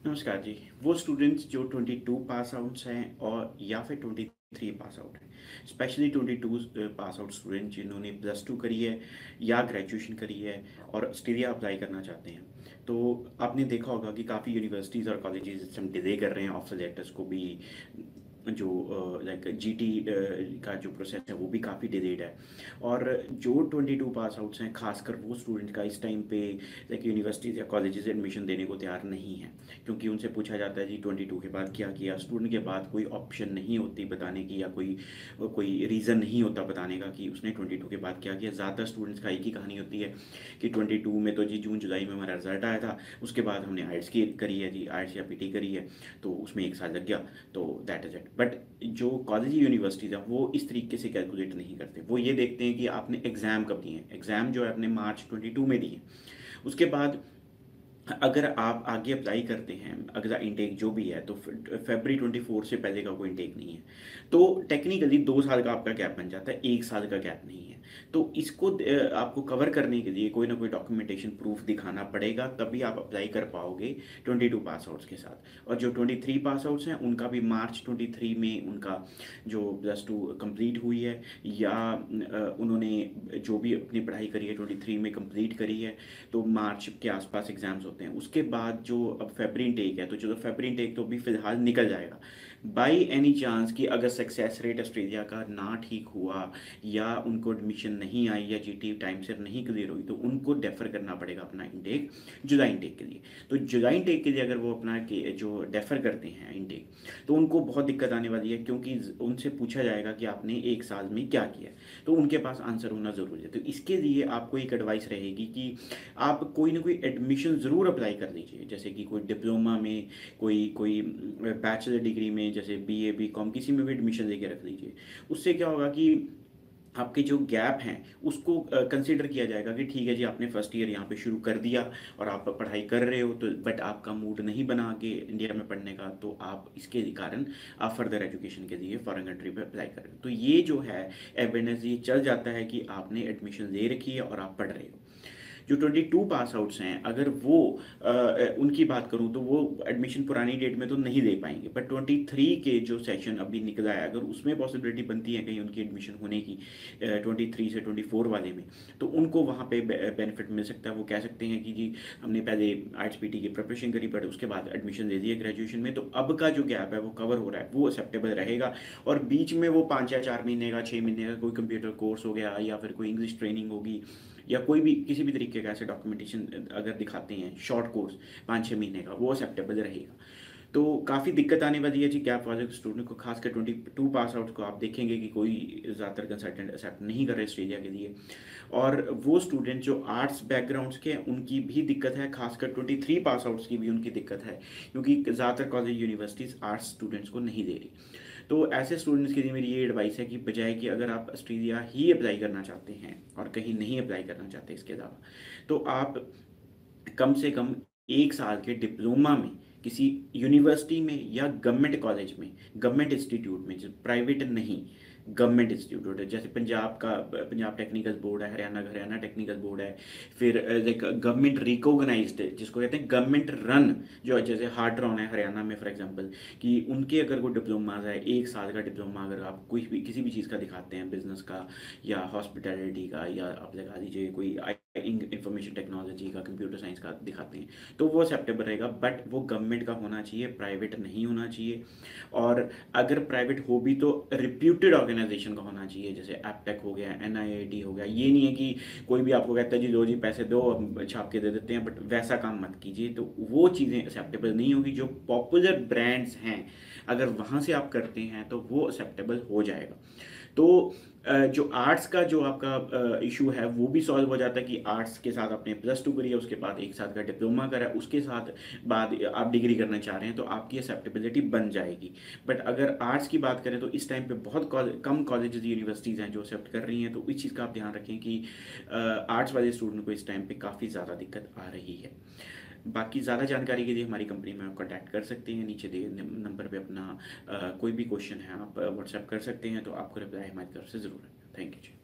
नमस्कार जी। वो स्टूडेंट्स जो 22 पास आउट्स हैं और या फिर 23 पास आउट हैं, स्पेशली 22 पास आउट स्टूडेंट जिन्होंने प्लस टू करी है या ग्रेजुएशन करी है और ऑस्ट्रेलिया अप्लाई करना चाहते हैं। तो आपने देखा होगा कि काफ़ी यूनिवर्सिटीज़ और कॉलेजेस इस टाइम डिले कर रहे हैं ऑफर लेटर्स को भी। जो लाइक जीटी का जो प्रोसेस है वो भी काफ़ी डिलेड है। और जो 22 पास आउट्स हैं, खासकर वो स्टूडेंट का इस टाइम पे लाइक यूनिवर्सिटीज़ या कॉलेजेस एडमिशन देने को तैयार नहीं है, क्योंकि उनसे पूछा जाता है जी 22 के बाद क्या किया। स्टूडेंट के बाद कोई ऑप्शन नहीं होती बताने की, या कोई कोई रीज़न नहीं होता बताने का कि उसने 22 के बाद क्या किया। ज़्यादातर स्टूडेंट्स का एक ही कहानी होती है कि 22 में तो जी जून जुलाई में हमारा रिजल्ट आया था, उसके बाद हमने आर्ट्स की करी है जी, आर्ट्स या पीटी करी है, तो उसमें एक साल लग गया, तो दैट इज़ इट। बट जो कॉलेज यूनिवर्सिटीज़ हैं वो इस तरीके से कैलकुलेट नहीं करते। वो ये देखते हैं कि आपने एग्ज़ाम कब दिए हैं। एग्ज़ाम जो है आपने मार्च 22 में दिए, उसके बाद अगर आप आगे अप्लाई करते हैं, अगला इंटेक जो भी है, तो फरवरी 24 से पहले का कोई इंटेक नहीं है। तो टेक्निकली 2 साल का आपका गैप बन जाता है, 1 साल का गैप नहीं है। तो इसको आपको कवर करने के लिए कोई ना कोई डॉक्यूमेंटेशन प्रूफ दिखाना पड़ेगा, तभी आप अप्लाई कर पाओगे 22 पास आउट्स के साथ। और जो 23 पास आउट्स हैं उनका भी मार्च 23 में उनका जो प्लस टू कंप्लीट हुई है, या उन्होंने जो भी अपनी पढ़ाई करी है 23 में कंप्लीट करी है, तो मार्च के आसपास एग्जाम्स होते हैं। उसके बाद जो अब फेब्रुअरी इनटेक है, तो चलो फेब्रुअरी इनटेक तो अभी फिलहाल निकल जाएगा। बाई एनी चांस कि अगर सक्सेस रेट ऑस्ट्रेलिया का ना ठीक हुआ, या उनको एडमिशन नहीं आई, या जीटी टाइम से नहीं क्लियर हुई, तो उनको डेफर करना पड़ेगा अपना इनटेक जुलाई इनटेक के लिए। तो जुलाई इनटेक के लिए अगर वो अपना जो डेफर करते हैं इनटेक, तो उनको बहुत दिक्कत आने वाली है, क्योंकि उनसे पूछा जाएगा कि आपने 1 साल में क्या किया, तो उनके पास आंसर होना ज़रूरी है। तो इसके लिए आपको एक एडवाइस रहेगी कि आप कोई ना कोई एडमिशन ज़रूर अप्लाई कर लीजिए, जैसे कि कोई डिप्लोमा में, कोई कोई बैचलर डिग्री में, जैसे बीए बीकॉम किसी में भी एडमिशन लेके रख लीजिए। उससे क्या होगा कि आपके जो गैप हैं उसको कंसिडर किया जाएगा कि ठीक है जी, आपने फर्स्ट ईयर यहाँ पे शुरू कर दिया और आप पढ़ाई कर रहे हो, तो बट आपका मूड नहीं बना आगे इंडिया में पढ़ने का, तो आप इसके कारण आप फर्दर एजुकेशन के लिए फॉरेन कंट्री पे अप्लाई कर रहे हो। तो ये जो है एविडेंस, ये चल जाता है कि आपने एडमिशन ले रखी है और आप पढ़ रहे हो। जो 22 पास आउट्स हैं, अगर वो उनकी बात करूं, तो वो एडमिशन पुरानी डेट में तो नहीं ले पाएंगे, बट 23 के जो सेशन अभी निकला है, अगर उसमें पॉसिबिलिटी बनती है कहीं उनकी एडमिशन होने की 23 से 24 वाले में, तो उनको वहाँ पे बेनिफिट मिल सकता है। वो कह सकते हैं कि जी हमने पहले आर्ट्स पीटी की प्रिपरेशन करी, बट उसके बाद एडमिशन ले लिया ग्रेजुएशन में, तो अब का जो गैप है वो कवर हो रहा है, वो एक्सेप्टेबल रहेगा। और बीच में वो 5 या 4 महीने का, 6 महीने का कोई कंप्यूटर कोर्स हो गया, या फिर कोई इंग्लिश ट्रेनिंग होगी, या कोई भी किसी भी तरीके का ऐसे डॉक्यूमेंटेशन अगर दिखाते हैं, शॉर्ट कोर्स 5-6 महीने का, वो एक्सेप्टेबल रहेगा। तो काफ़ी दिक्कत आने वाली है जी गैप वाले स्टूडेंट को, खासकर 22 पास आउट को आप देखेंगे कि कोई ज़्यादातर कंसल्टेंट एक्सेप्ट नहीं कर रहे ऑस्ट्रेलिया के लिए। और वो स्टूडेंट जो आर्ट्स बैकग्राउंड्स के हैं उनकी भी दिक्कत है, खासकर 23 पास आउट्स की भी उनकी दिक्कत है, क्योंकि ज़्यादातर कॉलेज यूनिवर्सिटीज़ आर्ट्स स्टूडेंट्स को नहीं दे रही। तो ऐसे स्टूडेंट्स के लिए मेरी ये एडवाइस है कि बजाय कि अगर आप ऑस्ट्रेलिया ही अप्लाई करना चाहते हैं और कहीं नहीं अप्लाई करना चाहते इसके अलावा, तो आप कम से कम 1 साल के डिप्लोमा में किसी यूनिवर्सिटी में या गवर्नमेंट कॉलेज में, गवर्नमेंट इंस्टीट्यूट में, जो प्राइवेट नहीं, गवर्नमेंट इंस्टीट्यूट है, जैसे पंजाब का पंजाब टेक्निकल बोर्ड है, हरियाणा का हरियाणा टेक्निकल बोर्ड है, फिर लाइक गवर्नमेंट रिकॉग्नाइज्ड जिसको कहते हैं गवर्नमेंट रन, जो जैसे हार्ट्रॉन है हरियाणा में फॉर एग्जांपल, कि उनके अगर कोई डिप्लोमा है, 1 साल का डिप्लोमा, अगर आप कोई भी किसी भी चीज़ का दिखाते हैं, बिजनेस का या हॉस्पिटैलिटी का, या आप लगा लीजिए कोई इंफॉर्मेशन टेक्नोलॉजी का, कंप्यूटर साइंस का दिखाते हैं, तो वो एक्सेप्टेबल रहेगा। बट वो गवर्नमेंट का होना चाहिए, प्राइवेट नहीं होना चाहिए। और अगर प्राइवेट हो भी तो रिप्यूटेड ऑर्गेनाइजेशन का होना चाहिए, जैसे एपटेक हो गया, एनआईआईटी हो गया। ये नहीं है कि कोई भी आपको कहता है जी लो जी पैसे दो हम छाप के दे देते हैं, बट वैसा काम मत कीजिए, तो वो चीज़ें एक्सेप्टेबल नहीं होगी। जो पॉपुलर ब्रांड्स हैं, अगर वहाँ से आप करते हैं तो वो एक्सेप्टेबल हो जाएगा। तो जो आर्ट्स का जो आपका इशू है वो भी सॉल्व हो जाता है कि आर्ट्स के साथ आपने प्लस टू करी है, उसके बाद 1 साल का डिप्लोमा करा है, उसके साथ बाद आप डिग्री करना चाह रहे हैं, तो आपकी एक्सेप्टेबिलिटी बन जाएगी। बट अगर आर्ट्स की बात करें तो इस टाइम पे बहुत कम कॉलेजेस यूनिवर्सिटीज़ हैं जो एक्सेप्ट कर रही हैं, तो इस चीज़ का आप ध्यान रखें कि आर्ट्स वाले स्टूडेंट को इस टाइम पे काफ़ी ज़्यादा दिक्कत आ रही है। बाकी ज़्यादा जानकारी के लिए हमारी कंपनी में आप कॉन्टैक्ट कर सकते हैं, नीचे दिए नंबर पे अपना कोई भी क्वेश्चन है आप व्हाट्सएप कर सकते हैं, तो आपको रिप्लाई हमारी तरफ से ज़रूर है। Thank you ji.